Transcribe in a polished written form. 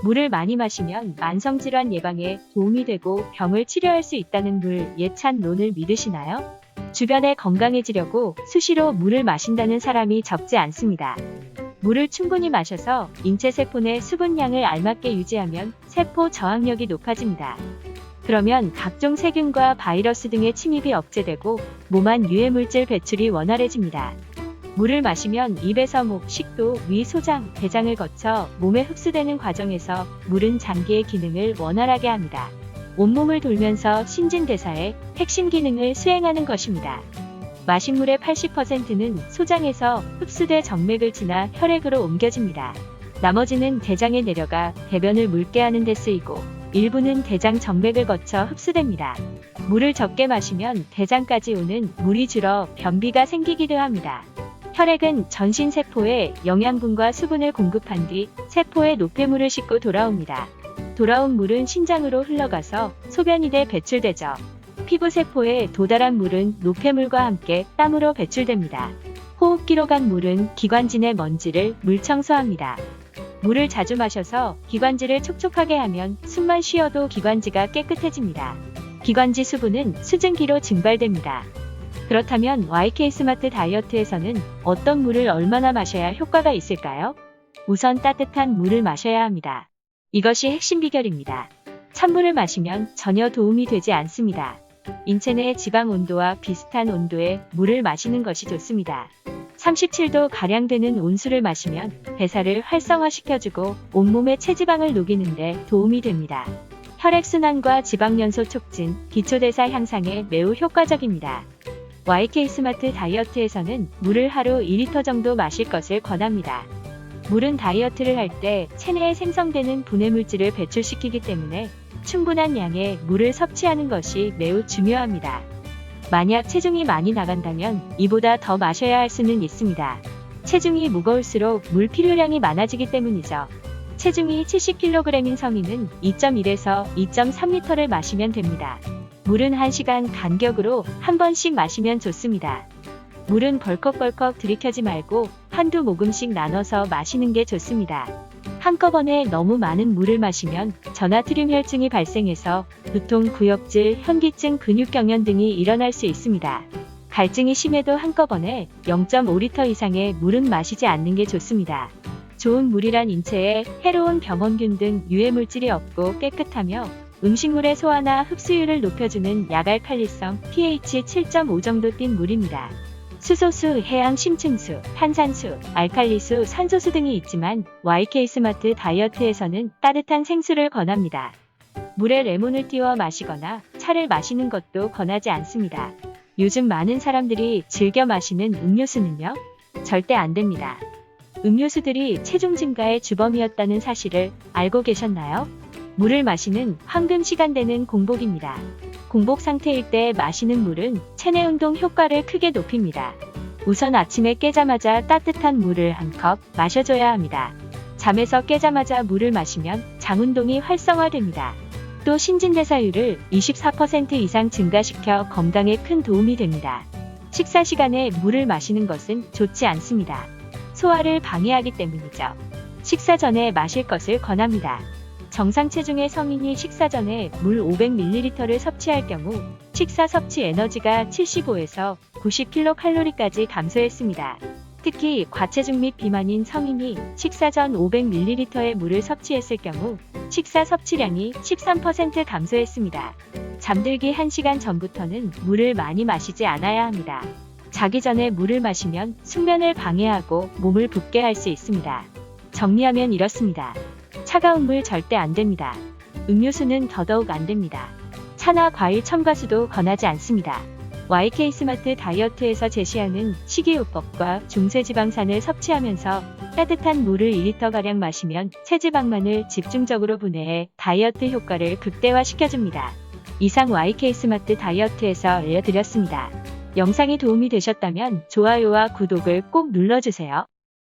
물을 많이 마시면 만성질환 예방에 도움이 되고 병을 치료할 수 있다는 물 예찬론을 믿으시나요? 주변에 건강해지려고 수시로 물을 마신다는 사람이 적지 않습니다. 물을 충분히 마셔서 인체 세포 내 수분량을 알맞게 유지하면 세포 저항력이 높아집니다. 그러면 각종 세균과 바이러스 등의 침입이 억제되고 몸 안 유해물질 배출이 원활해집니다. 물을 마시면 입에서 목, 식도, 위, 소장, 대장을 거쳐 몸에 흡수되는 과정에서 물은 장기의 기능을 원활하게 합니다. 온몸을 돌면서 신진대사의 핵심 기능을 수행하는 것입니다. 마신 물의 80%는 소장에서 흡수돼 정맥을 지나 혈액으로 옮겨집니다. 나머지는 대장에 내려가 대변을 묽게 하는 데 쓰이고 일부는 대장 정맥을 거쳐 흡수됩니다. 물을 적게 마시면 대장까지 오는 물이 줄어 변비가 생기기도 합니다. 혈액은 전신 세포에 영양분과 수분을 공급한 뒤 세포에 노폐물을 싣고 돌아옵니다. 돌아온 물은 신장으로 흘러가서 소변이 돼 배출되죠. 피부세포에 도달한 물은 노폐물과 함께 땀으로 배출됩니다. 호흡기로 간 물은 기관지 먼지를 물 청소합니다. 물을 자주 마셔서 기관지를 촉촉하게 하면 숨만 쉬어도 기관지가 깨끗해집니다. 기관지 수분은 수증기로 증발됩니다. 그렇다면 YK 스마트 다이어트에서는 어떤 물을 얼마나 마셔야 효과가 있을까요? 우선 따뜻한 물을 마셔야 합니다. 이것이 핵심 비결입니다. 찬물을 마시면 전혀 도움이 되지 않습니다. 인체 내 지방 온도와 비슷한 온도의 물을 마시는 것이 좋습니다. 37도 가량 되는 온수를 마시면 배사를 활성화시켜주고 온몸의 체지방을 녹이는 데 도움이 됩니다. 혈액순환과 지방연소 촉진, 기초대사 향상에 매우 효과적입니다. YK 스마트 다이어트에서는 물을 하루 2리터 정도 마실 것을 권합니다. 물은 다이어트를 할 때 체내에 생성되는 분해물질을 배출시키기 때문에 충분한 양의 물을 섭취하는 것이 매우 중요합니다. 만약 체중이 많이 나간다면 이보다 더 마셔야 할 수는 있습니다. 체중이 무거울수록 물 필요량이 많아지기 때문이죠. 체중이 70kg인 성인은 2.1에서 2.3리터를 마시면 됩니다. 물은 1시간 간격으로 한 번씩 마시면 좋습니다. 물은 벌컥벌컥 들이켜지 말고 한두 모금씩 나눠서 마시는 게 좋습니다. 한꺼번에 너무 많은 물을 마시면 전아트륨 혈증이 발생해서 두통, 구역질, 현기증, 근육경련 등이 일어날 수 있습니다. 갈증이 심해도 한꺼번에 0.5리터 이상의 물은 마시지 않는 게 좋습니다. 좋은 물이란 인체에 해로운 병원균 등 유해물질이 없고 깨끗하며 음식물의 소화나 흡수율을 높여주는 야갈칼리성 pH 7.5 정도 띤 물입니다. 수소수, 해양 심층수, 탄산수, 알칼리수, 산소수 등이 있지만 YK 스마트 다이어트에서는 따뜻한 생수를 권합니다. 물에 레몬을 띄워 마시거나 차를 마시는 것도 권하지 않습니다. 요즘 많은 사람들이 즐겨 마시는 음료수는요? 절대 안 됩니다. 음료수들이 체중 증가의 주범이었다는 사실을 알고 계셨나요? 물을 마시는 황금 시간대는 공복입니다. 공복 상태일 때 마시는 물은 체내 운동 효과를 크게 높입니다. 우선 아침에 깨자마자 따뜻한 물을 한 컵 마셔줘야 합니다. 잠에서 깨자마자 물을 마시면 장 운동이 활성화됩니다. 또 신진대사율을 24% 이상 증가시켜 건강에 큰 도움이 됩니다. 식사 시간에 물을 마시는 것은 좋지 않습니다. 소화를 방해하기 때문이죠. 식사 전에 마실 것을 권합니다. 정상 체중의 성인이 식사 전에 물 500ml를 섭취할 경우 식사 섭취 에너지가 75에서 90kcal까지 감소했습니다. 특히 과체중 및 비만인 성인이 식사 전 500ml의 물을 섭취했을 경우 식사 섭취량이 13% 감소했습니다. 잠들기 1시간 전부터는 물을 많이 마시지 않아야 합니다. 자기 전에 물을 마시면 숙면을 방해하고 몸을 붓게 할 수 있습니다. 정리하면 이렇습니다. 차가운 물 절대 안 됩니다. 음료수는 더더욱 안 됩니다. 차나 과일 첨가수도 권하지 않습니다. YK 스마트 다이어트에서 제시하는 식이요법과 중세지방산을 섭취하면서 따뜻한 물을 2리터가량 마시면 체지방만을 집중적으로 분해해 다이어트 효과를 극대화시켜줍니다. 이상 YK 스마트 다이어트에서 알려드렸습니다. 영상이 도움이 되셨다면 좋아요와 구독을 꼭 눌러주세요.